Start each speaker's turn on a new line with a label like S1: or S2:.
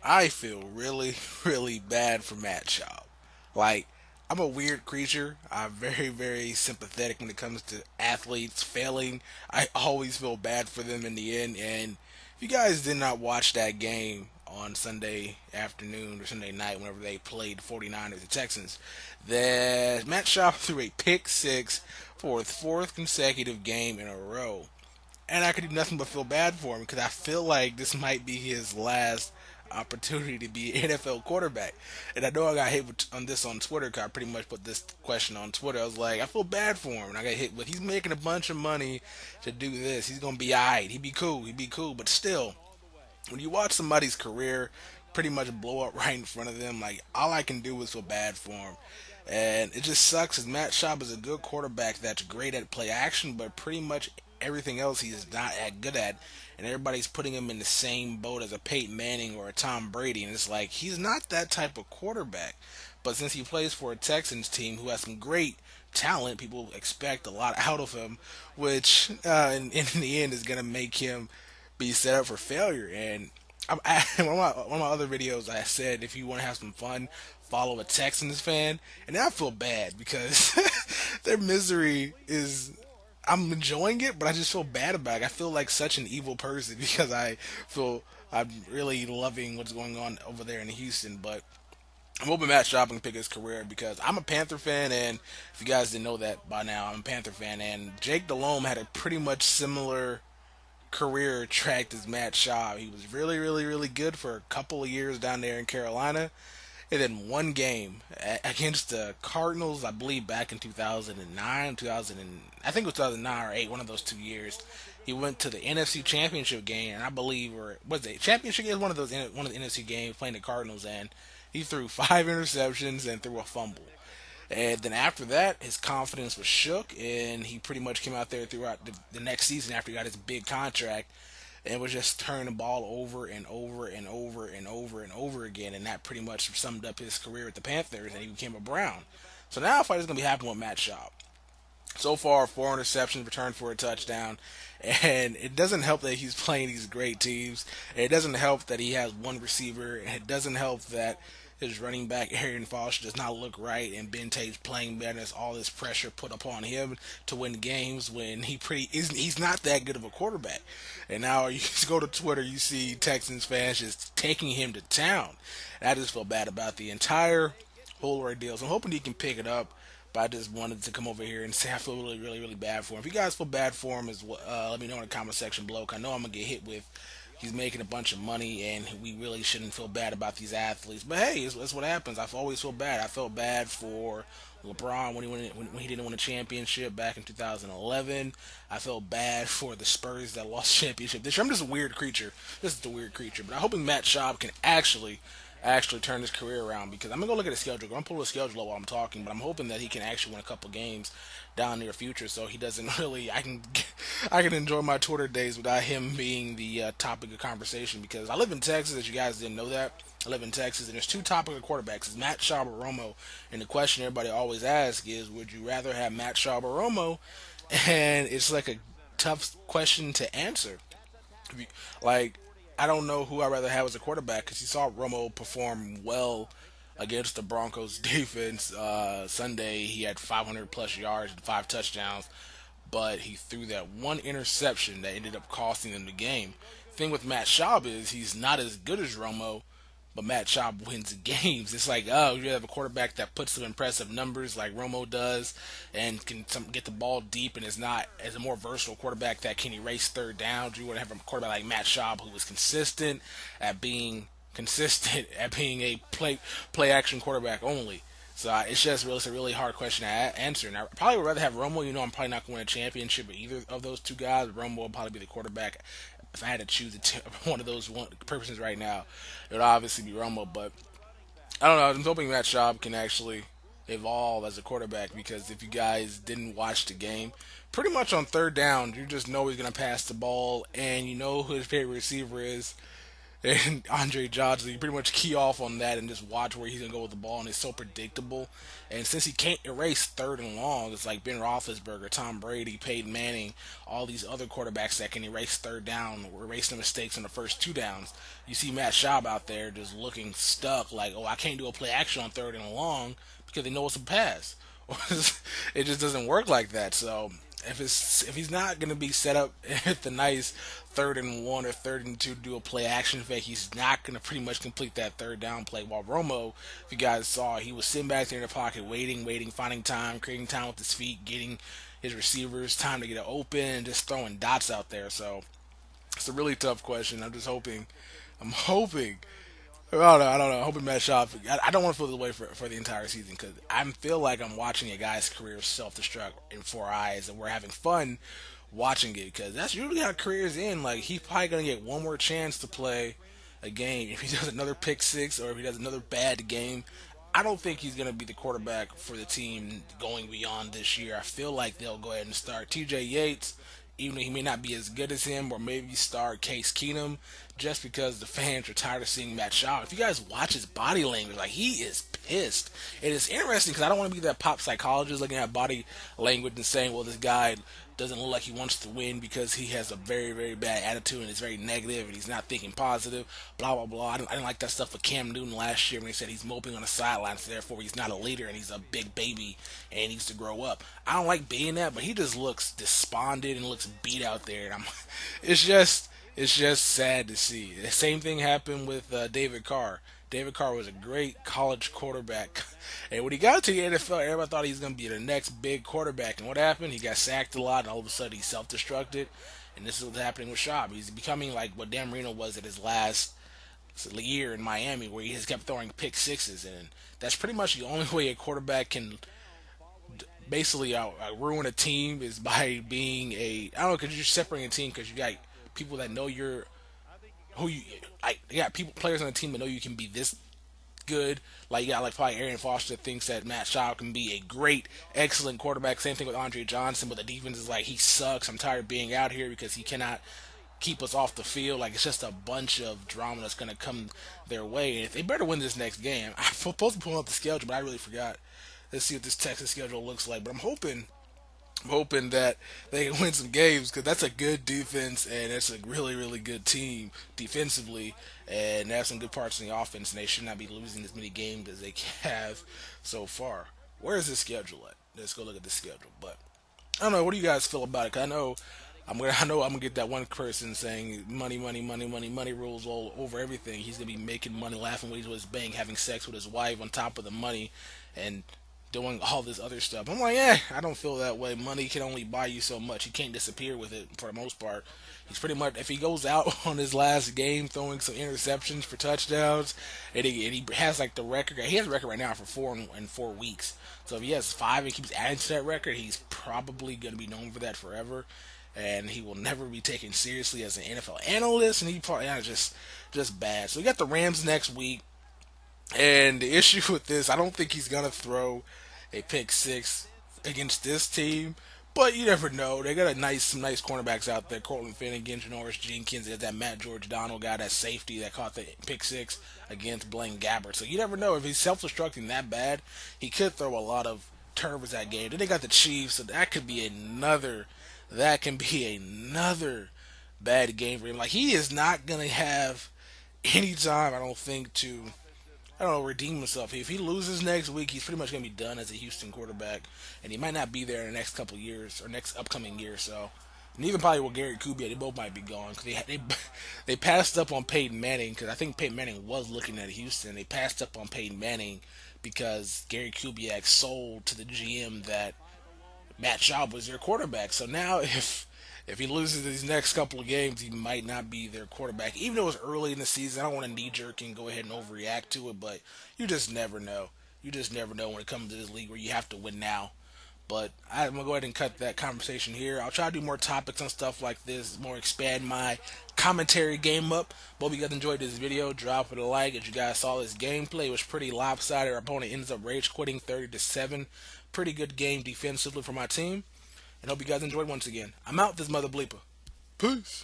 S1: I feel really, really bad for Matt Schaub. Like, I'm a weird creature. I'm very, very sympathetic when it comes to athletes failing. I always feel bad for them in the end. And if you guys did not watch that game on Sunday afternoon or Sunday night, whenever they played 49ers and Texans, that Matt Schaub threw a pick six for his fourth consecutive game in a row. And I could do nothing but feel bad for him because I feel like this might be his last opportunity to be an NFL quarterback. And I know I got hit on this on Twitter because I pretty much put this question on Twitter. I was like, I feel bad for him. And I got hit with, he's making a bunch of money to do this. He's going to be all right. He'd be cool. He'd be cool. But still, when you watch somebody's career pretty much blow up right in front of them, like, all I can do is feel bad for him. And it just sucks because Matt Schaub is a good quarterback that's great at play action, but pretty much everything else he's not that good at. And everybody's putting him in the same boat as a Peyton Manning or a Tom Brady. And it's like, he's not that type of quarterback. But since he plays for a Texans team who has some great talent, people expect a lot out of him, which in the end is going to make him be set up for failure. And one of my other videos, I said if you want to have some fun, follow a Texans fan, and I feel bad because their misery is. I'm enjoying it, but I just feel bad about it. I feel like such an evil person because I feel I'm really loving what's going on over there in Houston, but I'm hoping Matt Schaub can pick his career because I'm a Panther fan, and if you guys didn't know that by now, I'm a Panther fan, and Jake Delhomme had a pretty much similar career tracked as Matt Schaub. He was really, really, really good for a couple of years down there in Carolina. And then one game against the Cardinals, I believe back in 2009, 2000, I think it was 2009 or 8, one of those 2 years. He went to the NFC Championship game, and I believe, or was it championship game? One of one of the NFC games playing the Cardinals, and he threw 5 interceptions and threw a fumble. And then after that, his confidence was shook, and he pretty much came out there throughout the next season after he got his big contract and was just turning the ball over and over and over and over and over again. And that pretty much summed up his career at the Panthers, and he became a Brown. So now a fight is going to be happening with Matt Schaub. So far, 4 interceptions returned for a touchdown, and it doesn't help that he's playing these great teams. It doesn't help that he has one receiver, and it doesn't help that his running back Arian Foster does not look right, and Ben Tate's playing better. There's all this pressure put upon him to win games when he's not that good of a quarterback. And now you just go to Twitter, you see Texans fans just taking him to town. And I just feel bad about the entire whole ordeal. So I'm hoping he can pick it up. But I just wanted to come over here and say I feel really, really, really bad for him. If you guys feel bad for him, as well, let me know in the comment section below. 'Cause I know I'm gonna get hit with. He's making a bunch of money, and we really shouldn't feel bad about these athletes. But hey, it's what happens. I always feel bad. I felt bad for LeBron when he didn't win a championship back in 2011. I felt bad for the Spurs that lost championship this year. I'm just a weird creature. This is a weird creature. But I'm hoping Matt Schaub can actually turn his career around because I'm gonna go look at his schedule. I'm gonna pull the schedule up while I'm talking, but I'm hoping that he can actually win a couple games down near future, so he doesn't really. I can enjoy my Twitter days without him being the topic of conversation because I live in Texas. As you guys didn't know that, I live in Texas, and there's two topic of quarterbacks: it's Matt Schaub or Romo. And the question everybody always asks is, would you rather have Matt Schaub or Romo? And it's like a tough question to answer. Like, I don't know who I'd rather have as a quarterback because you saw Romo perform well against the Broncos defense Sunday. He had 500 plus yards and 5 touchdowns, but he threw that one interception that ended up costing them the game. Thing with Matt Schaub is he's not as good as Romo, but Matt Schaub wins games. It's like, oh, you have a quarterback that puts some impressive numbers like Romo does and can get the ball deep and is not as a more versatile quarterback that can erase third downs. You want to have a quarterback like Matt Schaub who is consistent at being a play action quarterback only. So it's a really hard question to answer. And I probably would rather have Romo. I'm probably not going to win a championship with either of those two guys. Romo will probably be the quarterback. If I had to choose one of those persons right now, it would obviously be Romo. But I don't know. I'm hoping Matt Schaub can actually evolve as a quarterback because if you guys didn't watch the game, pretty much on third down, you just know he's going to pass the ball and you know who his favorite receiver is. and Andre Johnson. You pretty much key off on that and just watch where he's gonna go with the ball, and it's so predictable. And since he can't erase third and long, it's like Ben Roethlisberger, Tom Brady, Peyton Manning, all these other quarterbacks that can erase third down or erase the mistakes in the first two downs. You see Matt Schaub out there just looking stuck, like, oh, I can't do a play action on third and long because they know it's a pass. It just doesn't work like that. So if he's not going to be set up at the nice third and one or third and two to do a play action fake, he's not going to pretty much complete that third down play. While Romo, if you guys saw, he was sitting back there in the pocket, waiting, finding time, creating time with his feet, getting his receivers time to get it open, and just throwing dots out there. So it's a really tough question. I'm hoping I don't know. I'm hoping Matt Schaub. I don't want to feel this way for the entire season because I feel like I'm watching a guy's career self destruct in four eyes, and we're having fun watching it because that's usually how careers end. Like he's probably gonna get one more chance to play a game. If he does another pick six or if he does another bad game, I don't think he's gonna be the quarterback for the team going beyond this year. I feel like they'll go ahead and start T.J. Yates, even though he may not be as good as him, or maybe start Case Keenum, just because the fans are tired of seeing Matt Schaub. If you guys watch his body language, like he is pissed. And it's interesting because I don't want to be that pop psychologist looking at body language and saying, well, this guy doesn't look like he wants to win because he has a very, very bad attitude and is very negative and he's not thinking positive, blah, blah, blah. I didn't like that stuff with Cam Newton last year when he said he's moping on the sidelines, so therefore he's not a leader and he's a big baby and he needs to grow up. I don't like being that, but he just looks despondent and looks beat out there. And it's just, it's just sad to see. The same thing happened with David Carr. David Carr was a great college quarterback. And when he got to the NFL, everybody thought he was going to be the next big quarterback. And what happened? He got sacked a lot, and all of a sudden he self-destructed. And this is what's happening with Schaub. He's becoming like what Dan Marino was at his last year in Miami, where he just kept throwing pick sixes. And that's pretty much the only way a quarterback can basically ruin a team is by being I don't know, because you're separating a team because you got people that know you're who you you got people players on the team that know you can be this good. Like you got like probably Arian Foster that thinks that Matt Schaub can be a great, excellent quarterback. Same thing with Andre Johnson, but the defense is like he sucks. I'm tired of being out here because he cannot keep us off the field. Like it's just a bunch of drama that's gonna come their way. And if they better win this next game, I'm supposed to pull up the schedule, but I really forgot. Let's see what this Texas schedule looks like. But I'm hoping that they can win some games because that's a good defense and it's a really, really good team defensively. And they have some good parts in the offense, and they should not be losing as many games as they have so far. Where is the schedule at? Let's go look at the schedule. But I don't know. What do you guys feel about it? 'Cause I know I'm gonna get that one person saying money, money, money, money, money rules all over everything. He's gonna be making money, laughing when he's with his bank, having sex with his wife on top of the money, and doing all this other stuff. I'm like, I don't feel that way. Money can only buy you so much. You can't disappear with it for the most part. He's pretty much, if he goes out on his last game throwing some interceptions for touchdowns, and he has like the record, he has a record right now for 4 weeks. So if he has five and keeps adding to that record, he's probably going to be known for that forever. And he will never be taken seriously as an NFL analyst, and he probably just bad. So we got the Rams next week. And the issue with this, I don't think he's gonna throw a pick six against this team. But you never know. They got some nice cornerbacks out there. Cortland Finnegan, Janoris Jenkins, there's that Matt George Donald guy, that safety that caught the pick six against Blaine Gabbert. So you never know if he's self-destructing that bad. He could throw a lot of turnovers that game. Then they got the Chiefs, so that can be another bad game for him. Like he is not gonna have any time, I don't think, to I don't know, redeem himself. If he loses next week, he's pretty much going to be done as a Houston quarterback, and he might not be there in the next couple of years or next upcoming year. So, and even probably with Gary Kubiak, they both might be gone because they passed up on Peyton Manning because I think Peyton Manning was looking at Houston. They passed up on Peyton Manning because Gary Kubiak sold to the GM that Matt Schaub was their quarterback. So now if he loses these next couple of games, he might not be their quarterback. Even though it's early in the season, I don't want to knee jerk and go ahead and overreact to it, but you just never know. You just never know when it comes to this league where you have to win now. But I'm going to go ahead and cut that conversation here. I'll try to do more topics on stuff like this, more expand my commentary game up. Hope you guys enjoyed this video. Drop it a like. If you guys saw this gameplay, it was pretty lopsided. Our opponent ends up rage quitting 30-7. Pretty good game defensively for my team. And hope you guys enjoyed once again. I'm out, this mother bleeper. Peace.